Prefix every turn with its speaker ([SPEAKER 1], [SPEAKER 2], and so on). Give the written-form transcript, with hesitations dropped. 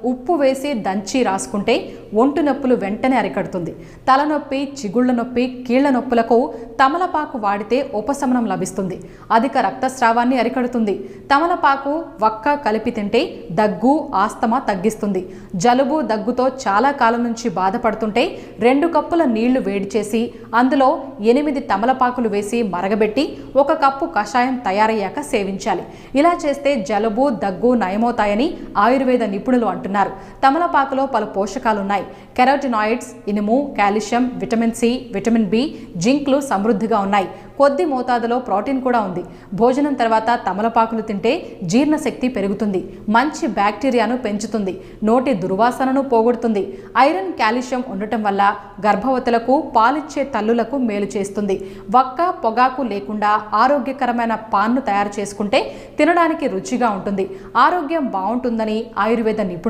[SPEAKER 1] ఉప్పు వేసి దంచి రాసుకుంటే ఒంటి నొప్పులు వెంటనే అరికడుతుంది. తలనొప్పి, చిగుళ్ల నొప్పి, కీళ్ల నొప్పులకు తమలపాకు వాడితే ఉపశమనం లభిస్తుంది. అధిక రక్తస్రావాన్ని అరికడుతుంది. తమలపాకు, వక్క కలిపి తింటే దగ్గు, ఆస్తమా తగ్గిస్తుంది. జలుబు, దగ్గుతో చాలా కాలం నుంచి బాధపడుతుంటే 2 కప్పుల నీళ్లు వేడి చేసి అందులో 8 తమలపాకులు వేసి మరగబెట్టి 1 కప్పు కషాయం తయారయ్యాక సేవించాలి. ఇలా చేస్తే జలుబు, దగ్గు నయమవుతాయని ఆయుర్వేద నిపుణులు అంటున్నారు. తమలపాకులో పలు పోషకాలున్నాయి. కెరోటినాయిడ్స్, ఇనుము, calcium, vitamin C, vitamin B, జింక్లు సమృద్ధిగా ఉన్నాయి. కొద్ది మోతాదులో ప్రోటీన్ కూడా ఉంది. భోజనం తర్వాత తమలపాకులు తింటే జీర్ణశక్తి పెరుగుతుంది. మంచి బ్యాక్టీరియాను పెంచుతుంది. నోటి దుర్వాసనను పోగొడుతుంది. ఐరన్, కాల్షియం ఉండటం వల్ల గర్భవతులకు, పాలిచ్చే తల్లులకు మేలు చేస్తుంది. వక్క, పొగాకు లేకుండా ఆరోగ్యకరమైన పాన్ను తయారు చేసుకుంటే తినడానికి రుచిగా ఉంటుంది. ఆరోగ్యం బాగుంటుందని ఆయుర్వేద నిపుణులు